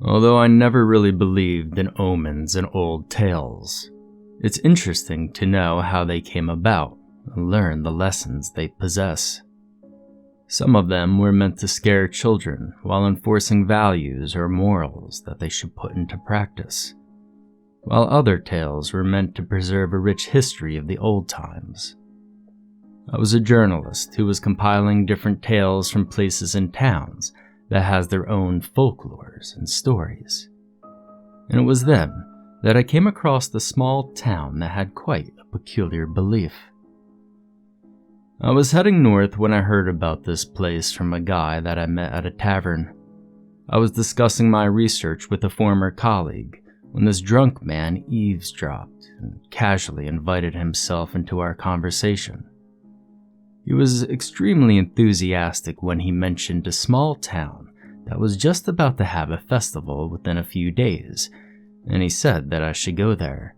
Although I never really believed in omens and old tales, it's interesting to know how they came about and learn the lessons they possess. Some of them were meant to scare children while enforcing values or morals that they should put into practice, while other tales were meant to preserve a rich history of the old times. I was a journalist who was compiling different tales from places and towns that has their own folklores and stories. And it was then that I came across the small town that had quite a peculiar belief. I was heading north when I heard about this place from a guy that I met at a tavern. I was discussing my research with a former colleague when this drunk man eavesdropped and casually invited himself into our conversation. He was extremely enthusiastic when he mentioned a small town that was just about to have a festival within a few days, and he said that I should go there.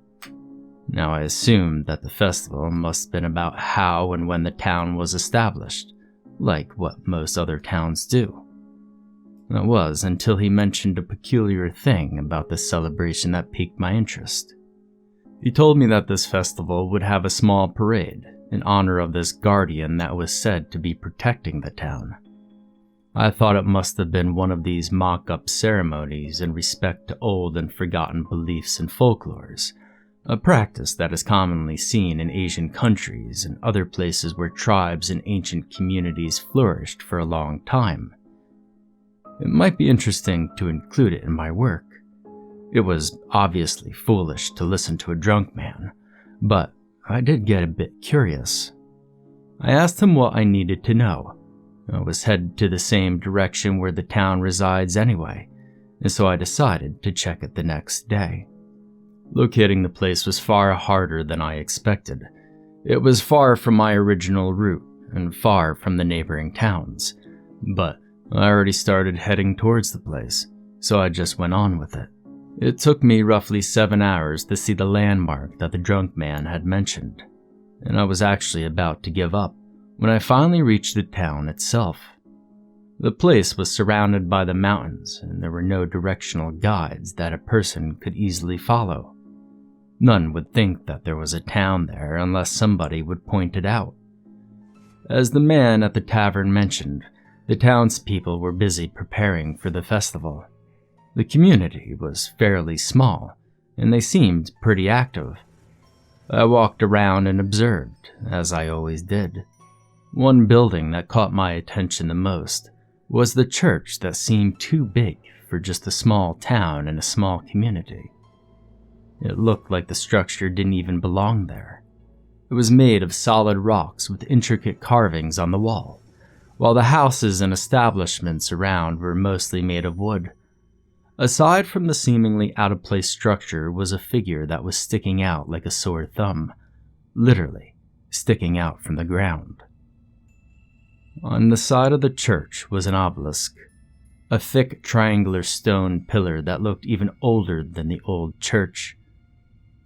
Now I assumed that the festival must have been about how and when the town was established, like what most other towns do. It was until he mentioned a peculiar thing about this celebration that piqued my interest. He told me that this festival would have a small parade in honor of this guardian that was said to be protecting the town. I thought it must have been one of these mock-up ceremonies in respect to old and forgotten beliefs and folklores, a practice that is commonly seen in Asian countries and other places where tribes and ancient communities flourished for a long time. It might be interesting to include it in my work. It was obviously foolish to listen to a drunk man, but I did get a bit curious. I asked him what I needed to know. I was headed to the same direction where the town resides anyway, and so I decided to check it the next day. Locating the place was far harder than I expected. It was far from my original route and far from the neighboring towns, but I already started heading towards the place, so I just went on with it. It took me roughly 7 hours to see the landmark that the drunk man had mentioned, and I was actually about to give up when I finally reached the town itself. The place was surrounded by the mountains, and there were no directional guides that a person could easily follow. None would think that there was a town there unless somebody would point it out. As the man at the tavern mentioned, the townspeople were busy preparing for the festival. The community was fairly small, and they seemed pretty active. I walked around and observed, as I always did. One building that caught my attention the most was the church that seemed too big for just a small town and a small community. It looked like the structure didn't even belong there. It was made of solid rocks with intricate carvings on the wall, while the houses and establishments around were mostly made of wood. Aside from the seemingly out-of-place structure was a figure that was sticking out like a sore thumb, literally sticking out from the ground. On the side of the church was an obelisk, a thick triangular stone pillar that looked even older than the old church.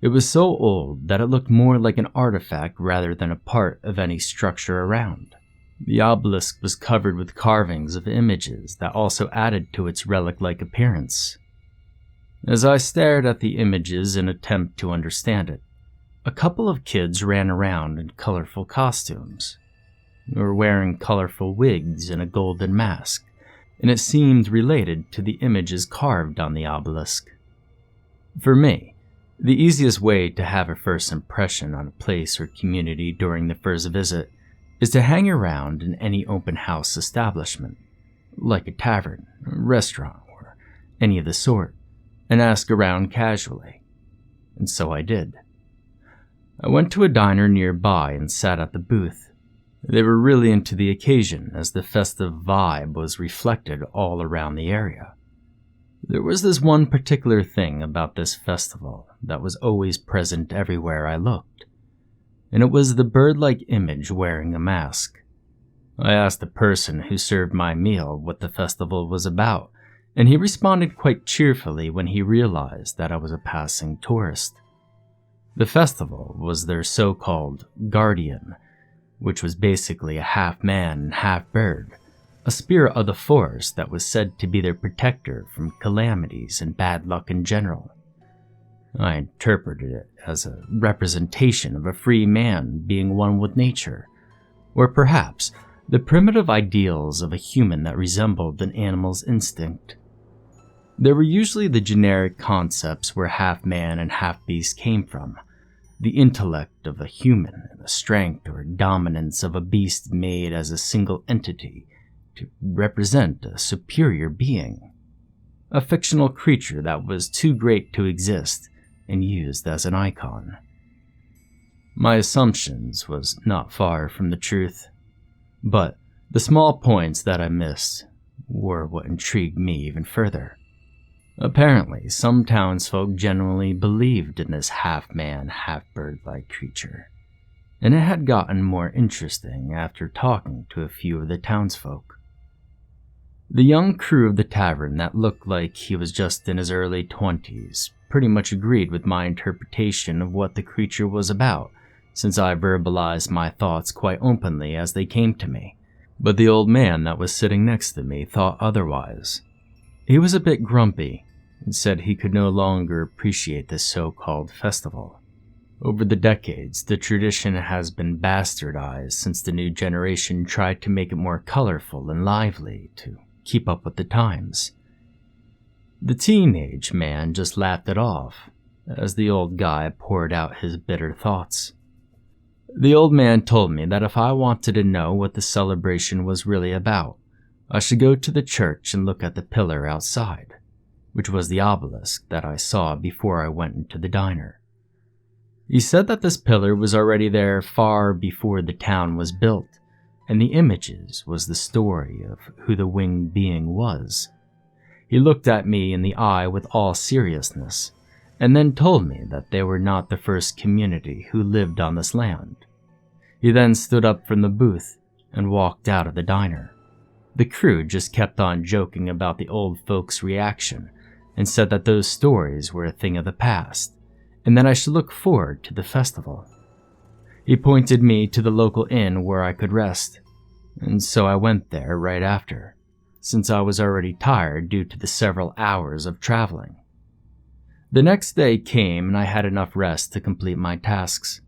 It was so old that it looked more like an artifact rather than a part of any structure around. The obelisk was covered with carvings of images that also added to its relic-like appearance. As I stared at the images in an attempt to understand it, a couple of kids ran around in colorful costumes. They were wearing colorful wigs and a golden mask, and it seemed related to the images carved on the obelisk. For me, the easiest way to have a first impression on a place or community during the first visit is to hang around in any open house establishment, like a tavern, a restaurant, or any of the sort, and ask around casually. And so I did. I went to a diner nearby and sat at the booth. They were really into the occasion as the festive vibe was reflected all around the area. There was this one particular thing about this festival that was always present everywhere I looked, and it was the bird-like image wearing a mask. I asked the person who served my meal what the festival was about, and he responded quite cheerfully when he realized that I was a passing tourist. The festival was their so-called guardian, which was basically a half-man and half-bird, a spirit of the forest that was said to be their protector from calamities and bad luck in general. I interpreted it as a representation of a free man being one with nature, or perhaps the primitive ideals of a human that resembled an animal's instinct. There were usually the generic concepts where half man and half beast came from, the intellect of a human and the strength or dominance of a beast made as a single entity to represent a superior being, a fictional creature that was too great to exist and used as an icon. My assumptions was not far from the truth, but the small points that I missed were what intrigued me even further. Apparently, some townsfolk genuinely believed in this half-man, half-bird-like creature, and it had gotten more interesting after talking to a few of the townsfolk. The young crew of the tavern that looked like he was just in his early 20s pretty much agreed with my interpretation of what the creature was about, since I verbalized my thoughts quite openly as they came to me. But the old man that was sitting next to me thought otherwise. He was a bit grumpy and said he could no longer appreciate this so-called festival. Over the decades, the tradition has been bastardized since the new generation tried to make it more colorful and lively to keep up with the times. The teenage man just laughed it off as the old guy poured out his bitter thoughts. The old man told me that if I wanted to know what the celebration was really about, I should go to the church and look at the pillar outside, which was the obelisk that I saw before I went into the diner. He said that this pillar was already there far before the town was built, and the images was the story of who the winged being was. He looked at me in the eye with all seriousness, and then told me that they were not the first community who lived on this land. He then stood up from the booth and walked out of the diner. The crew just kept on joking about the old folks' reaction and said that those stories were a thing of the past, and that I should look forward to the festival. He pointed me to the local inn where I could rest, and so I went there right after, since I was already tired due to the several hours of traveling. The next day came and I had enough rest to complete my tasks.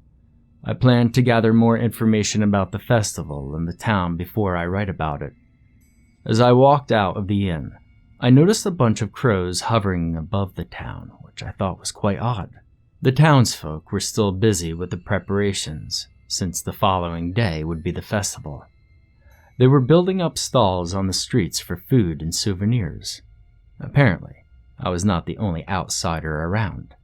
I planned to gather more information about the festival and the town before I write about it. As I walked out of the inn, I noticed a bunch of crows hovering above the town, which I thought was quite odd. The townsfolk were still busy with the preparations, since the following day would be the festival. They were building up stalls on the streets for food and souvenirs. Apparently, I was not the only outsider around.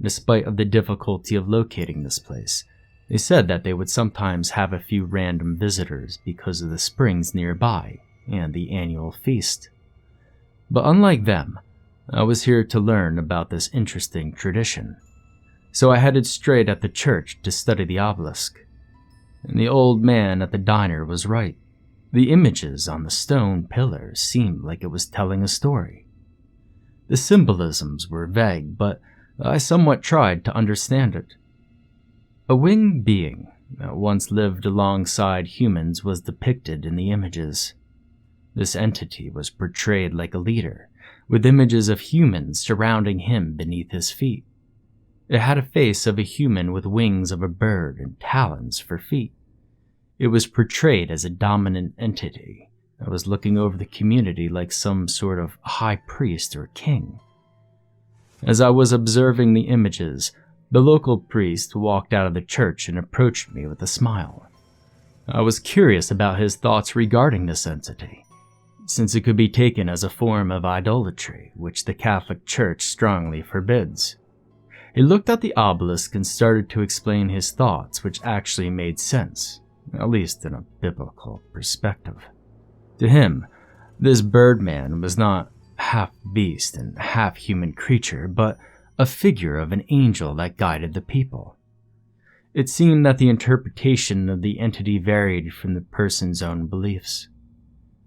Despite of the difficulty of locating this place, they said that they would sometimes have a few random visitors because of the springs nearby and the annual feast. But unlike them, I was here to learn about this interesting tradition. So I headed straight at the church to study the obelisk. And the old man at the diner was right. The images on the stone pillars seemed like it was telling a story. The symbolisms were vague, but I somewhat tried to understand it. A winged being that once lived alongside humans was depicted in the images. This entity was portrayed like a leader, with images of humans surrounding him beneath his feet. It had a face of a human with wings of a bird and talons for feet. It was portrayed as a dominant entity that was looking over the community like some sort of high priest or king. As I was observing the images, the local priest walked out of the church and approached me with a smile. I was curious about his thoughts regarding this entity, since it could be taken as a form of idolatry, which the Catholic Church strongly forbids. He looked at the obelisk and started to explain his thoughts, which actually made sense, at least in a biblical perspective. To him, this birdman was not half beast and half human creature, but a figure of an angel that guided the people. It seemed that the interpretation of the entity varied from the person's own beliefs.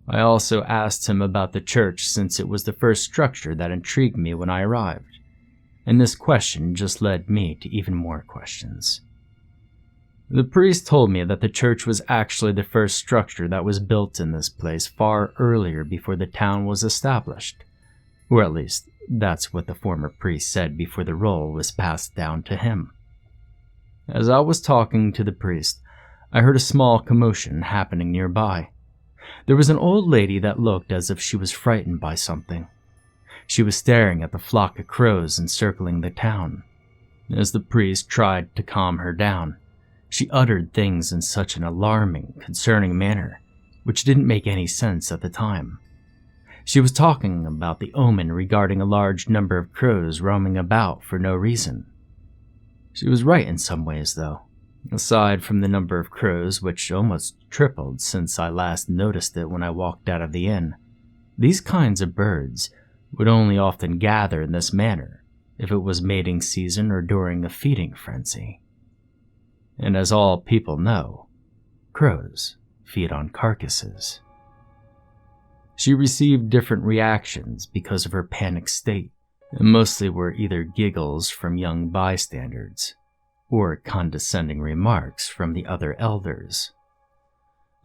I also asked him about the church since it was the first structure that intrigued me when I arrived, and this question just led me to even more questions. The priest told me that the church was actually the first structure that was built in this place far earlier before the town was established. Or at least, that's what the former priest said before the role was passed down to him. As I was talking to the priest, I heard a small commotion happening nearby. There was an old lady that looked as if she was frightened by something. She was staring at the flock of crows encircling the town. As the priest tried to calm her down, she uttered things in such an alarming, concerning manner, which didn't make any sense at the time. She was talking about the omen regarding a large number of crows roaming about for no reason. She was right in some ways, though. Aside from the number of crows, which almost tripled since I last noticed it when I walked out of the inn, these kinds of birds would only often gather in this manner if it was mating season or during a feeding frenzy. And as all people know, crows feed on carcasses. She received different reactions because of her panicked state, and mostly were either giggles from young bystanders or condescending remarks from the other elders.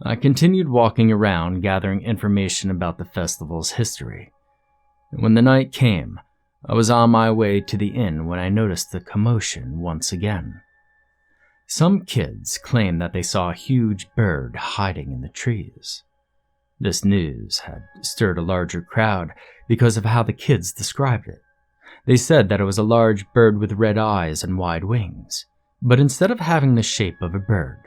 I continued walking around gathering information about the festival's history. When the night came, I was on my way to the inn when I noticed the commotion once again. Some kids claimed that they saw a huge bird hiding in the trees. This news had stirred a larger crowd because of how the kids described it. They said that it was a large bird with red eyes and wide wings, but instead of having the shape of a bird,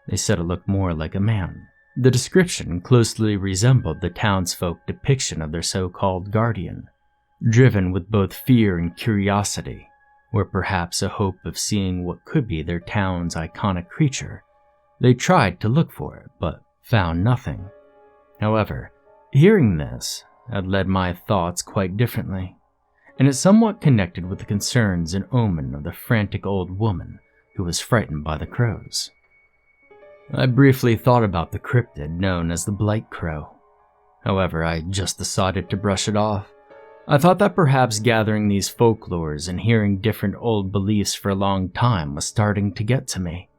they said it looked more like a man. The description closely resembled the townsfolk depiction of their so-called guardian, driven with both fear and curiosity, or perhaps a hope of seeing what could be their town's iconic creature. They tried to look for it, but found nothing. However, hearing this had led my thoughts quite differently, and it somewhat connected with the concerns and omen of the frantic old woman who was frightened by the crows. I briefly thought about the cryptid known as the Blight Crow. However, I just decided to brush it off. I thought that perhaps gathering these folklores and hearing different old beliefs for a long time was starting to get to me.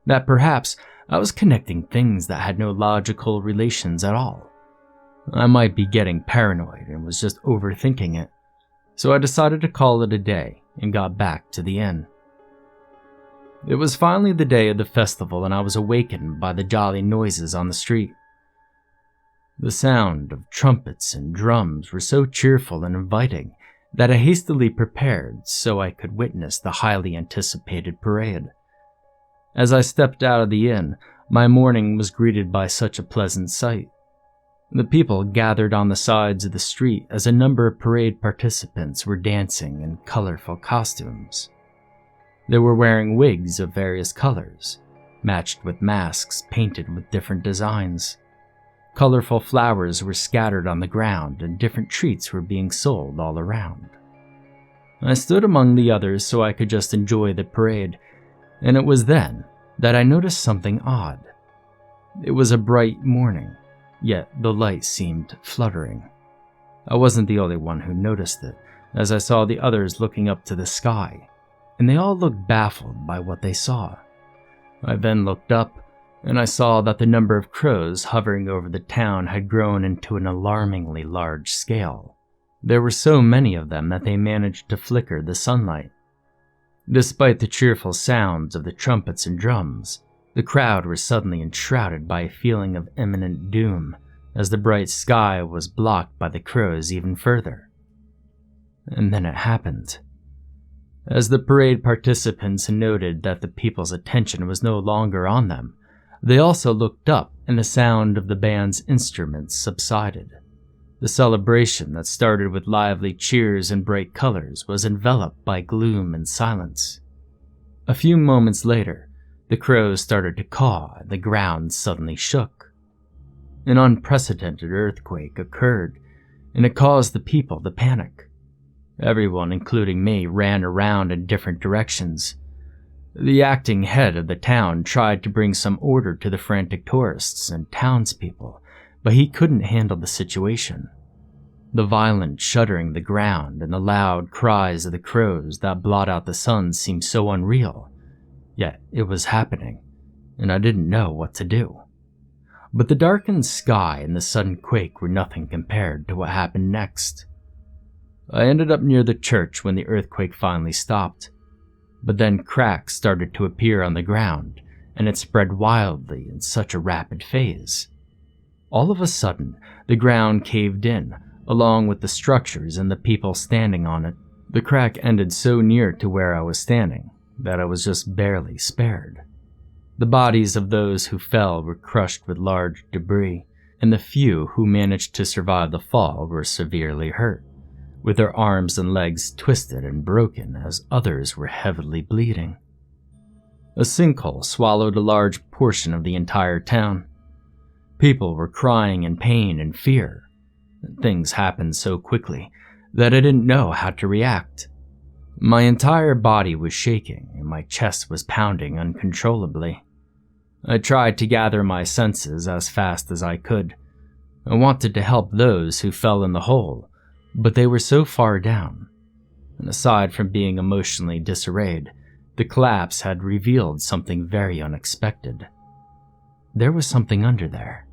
That perhaps I was connecting things that had no logical relations at all. I might be getting paranoid and was just overthinking it, so I decided to call it a day and got back to the inn. It was finally the day of the festival and I was awakened by the jolly noises on the street. The sound of trumpets and drums were so cheerful and inviting that I hastily prepared so I could witness the highly anticipated parade. As I stepped out of the inn, my morning was greeted by such a pleasant sight. The people gathered on the sides of the street as a number of parade participants were dancing in colorful costumes. They were wearing wigs of various colors, matched with masks painted with different designs. Colorful flowers were scattered on the ground and different treats were being sold all around. I stood among the others so I could just enjoy the parade, and it was then that I noticed something odd. It was a bright morning, yet the light seemed fluttering. I wasn't the only one who noticed it, as I saw the others looking up to the sky, and they all looked baffled by what they saw. I then looked up, and I saw that the number of crows hovering over the town had grown into an alarmingly large scale. There were so many of them that they managed to flicker the sunlight. Despite the cheerful sounds of the trumpets and drums, the crowd was suddenly enshrouded by a feeling of imminent doom, as the bright sky was blocked by the crows even further. And then it happened. As the parade participants noted that the people's attention was no longer on them, they also looked up and the sound of the band's instruments subsided. The celebration that started with lively cheers and bright colors was enveloped by gloom and silence. A few moments later, the crows started to caw and the ground suddenly shook. An unprecedented earthquake occurred, and it caused the people to panic. Everyone, including me, ran around in different directions. The acting head of the town tried to bring some order to the frantic tourists and townspeople, but he couldn't handle the situation. The violent shuddering of the ground and the loud cries of the crows that blot out the sun seemed so unreal, yet it was happening, and I didn't know what to do. But the darkened sky and the sudden quake were nothing compared to what happened next. I ended up near the church when the earthquake finally stopped, but then cracks started to appear on the ground, and it spread wildly in such a rapid phase. All of a sudden, the ground caved in, along with the structures and the people standing on it. The crack ended so near to where I was standing that I was just barely spared. The bodies of those who fell were crushed with large debris, and the few who managed to survive the fall were severely hurt, with their arms and legs twisted and broken as others were heavily bleeding. A sinkhole swallowed a large portion of the entire town. People were crying in pain and fear. Things happened so quickly that I didn't know how to react. My entire body was shaking and my chest was pounding uncontrollably. I tried to gather my senses as fast as I could. I wanted to help those who fell in the hole, but they were so far down. And aside from being emotionally disarrayed, the collapse had revealed something very unexpected. There was something under there.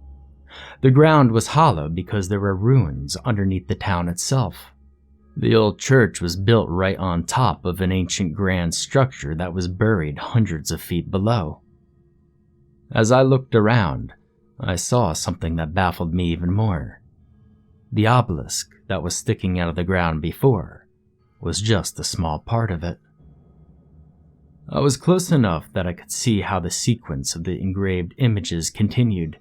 The ground was hollow because there were ruins underneath the town itself. The old church was built right on top of an ancient grand structure that was buried hundreds of feet below. As I looked around, I saw something that baffled me even more. The obelisk that was sticking out of the ground before was just a small part of it. I was close enough that I could see how the sequence of the engraved images continued,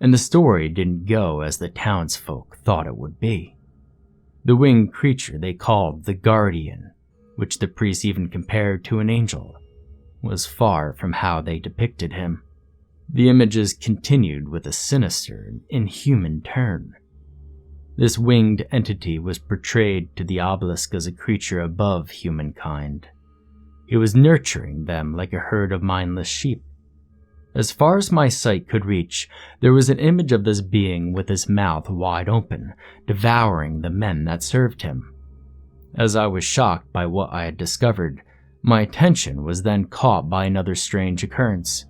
and the story didn't go as the townsfolk thought it would be. The winged creature they called the Guardian, which the priest even compared to an angel, was far from how they depicted him. The images continued with a sinister and inhuman turn. This winged entity was portrayed to the obelisk as a creature above humankind. It was nurturing them like a herd of mindless sheep. As far as my sight could reach, there was an image of this being with his mouth wide open, devouring the men that served him. As I was shocked by what I had discovered, my attention was then caught by another strange occurrence.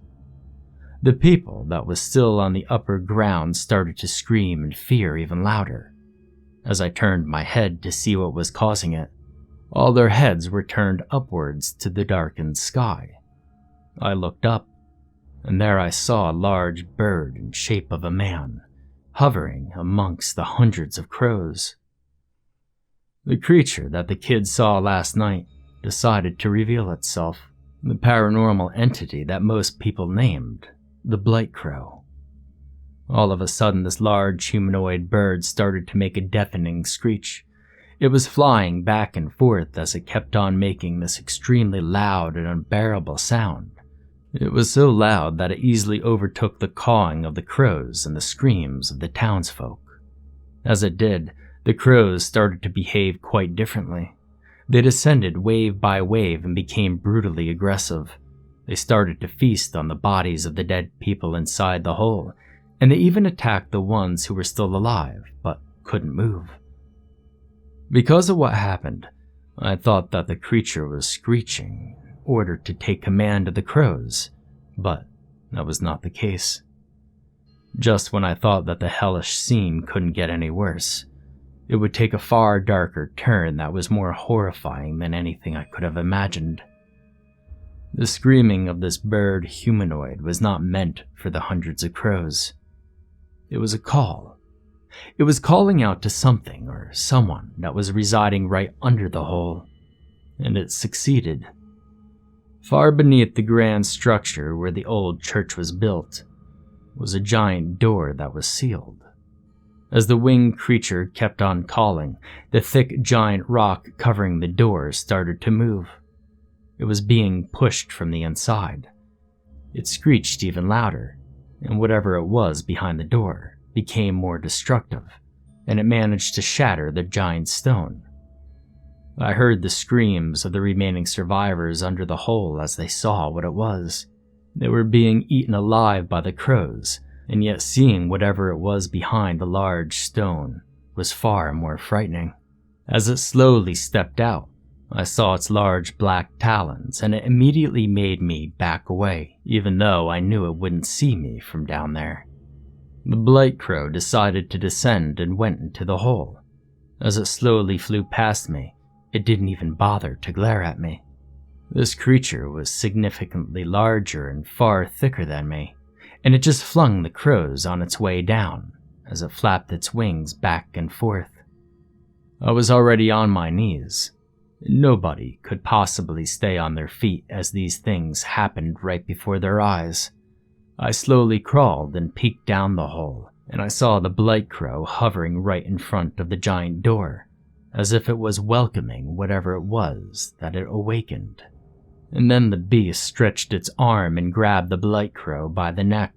The people that was still on the upper ground started to scream in fear even louder. As I turned my head to see what was causing it, all their heads were turned upwards to the darkened sky. I looked up, and there I saw a large bird in shape of a man, hovering amongst the hundreds of crows. The creature that the kids saw last night decided to reveal itself, the paranormal entity that most people named the Blight Crow. All of a sudden, this large humanoid bird started to make a deafening screech. It was flying back and forth as it kept on making this extremely loud and unbearable sound. It was so loud that it easily overtook the cawing of the crows and the screams of the townsfolk. As it did, the crows started to behave quite differently. They descended wave by wave and became brutally aggressive. They started to feast on the bodies of the dead people inside the hole, and they even attacked the ones who were still alive but couldn't move. Because of what happened, I thought that the creature was screeching in order to take command of the crows, but that was not the case. Just when I thought that the hellish scene couldn't get any worse, it would take a far darker turn that was more horrifying than anything I could have imagined. The screaming of this bird humanoid was not meant for the hundreds of crows. It was a call. It was calling out to something or someone that was residing right under the hole, and it succeeded. Far beneath the grand structure where the old church was built was a giant door that was sealed. As the winged creature kept on calling, the thick giant rock covering the door started to move. It was being pushed from the inside. It screeched even louder, and whatever it was behind the door became more destructive, and it managed to shatter the giant stone. I heard the screams of the remaining survivors under the hole as they saw what it was. They were being eaten alive by the crows, and yet seeing whatever it was behind the large stone was far more frightening. As it slowly stepped out, I saw its large black talons, and it immediately made me back away, even though I knew it wouldn't see me from down there. The blight crow decided to descend and went into the hole. As it slowly flew past me, it didn't even bother to glare at me. This creature was significantly larger and far thicker than me, and it just flung the crows on its way down as it flapped its wings back and forth. I was already on my knees. Nobody could possibly stay on their feet as these things happened right before their eyes. I slowly crawled and peeked down the hole, and I saw the blight crow hovering right in front of the giant door, as if it was welcoming whatever it was that it awakened. And then the beast stretched its arm and grabbed the blight crow by the neck.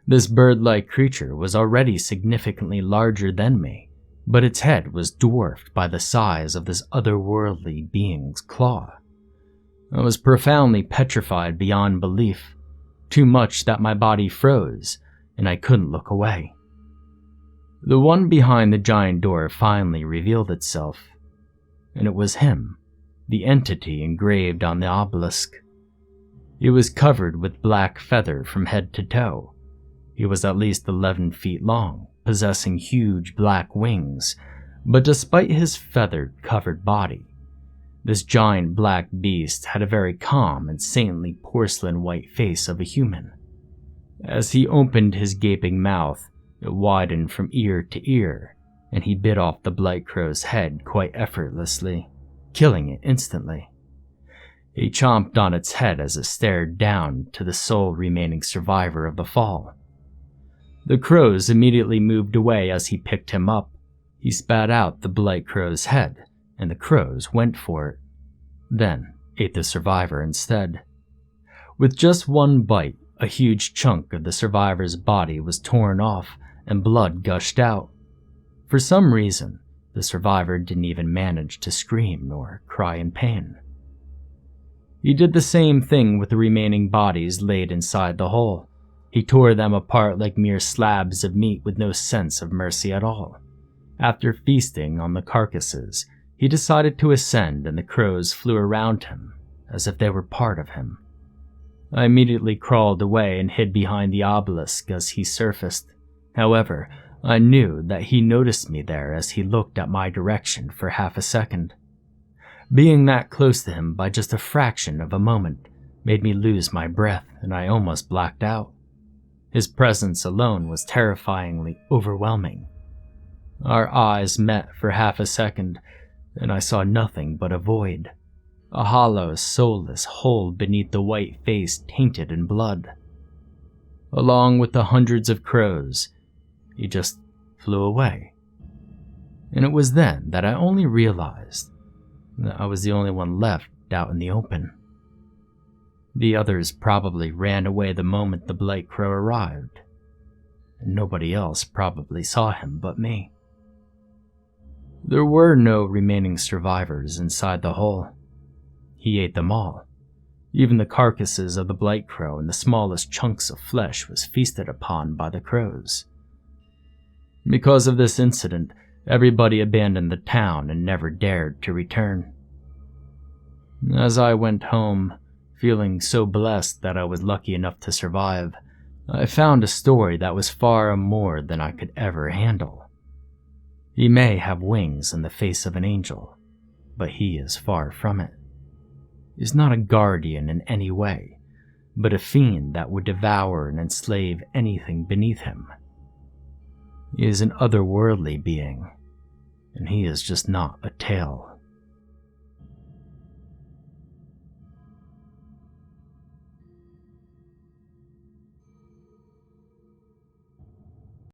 This bird-like creature was already significantly larger than me, but its head was dwarfed by the size of this otherworldly being's claw. I was profoundly petrified beyond belief, too much that my body froze, and I couldn't look away. The one behind the giant door finally revealed itself, and it was him, the entity engraved on the obelisk. He was covered with black feather from head to toe. He was at least 11 feet long, possessing huge black wings, but despite his feathered-covered body, this giant black beast had a very calm and saintly porcelain-white face of a human. As he opened his gaping mouth, it widened from ear to ear, and he bit off the blight crow's head quite effortlessly, killing it instantly. He chomped on its head as it stared down to the sole remaining survivor of the fall. The crows immediately moved away as he picked him up. He spat out the blight crow's head, and the crows went for it, then ate the survivor instead. With just one bite, a huge chunk of the survivor's body was torn off and blood gushed out. For some reason, the survivor didn't even manage to scream nor cry in pain. He did the same thing with the remaining bodies laid inside the hole. He tore them apart like mere slabs of meat with no sense of mercy at all. After feasting on the carcasses, he decided to ascend, and the crows flew around him as if they were part of him. I immediately crawled away and hid behind the obelisk as he surfaced. However, I knew that he noticed me there as he looked at my direction for half a second. Being that close to him by just a fraction of a moment made me lose my breath, and I almost blacked out. His presence alone was terrifyingly overwhelming. Our eyes met for half a second, and I saw nothing but a void. A hollow, soulless hole beneath the white face tainted in blood. Along with the hundreds of crows, he just flew away. And it was then that I only realized that I was the only one left out in the open. The others probably ran away the moment the blight crow arrived, and nobody else probably saw him but me. There were no remaining survivors inside the hole. He ate them all. Even the carcasses of the blight crow and the smallest chunks of flesh was feasted upon by the crows. Because of this incident, everybody abandoned the town and never dared to return. As I went home, feeling so blessed that I was lucky enough to survive, I found a story that was far more than I could ever handle. He may have wings and the face of an angel, but he is far from it. He's not a guardian in any way, but a fiend that would devour and enslave anything beneath him. He is an otherworldly being, and he is just not a tale.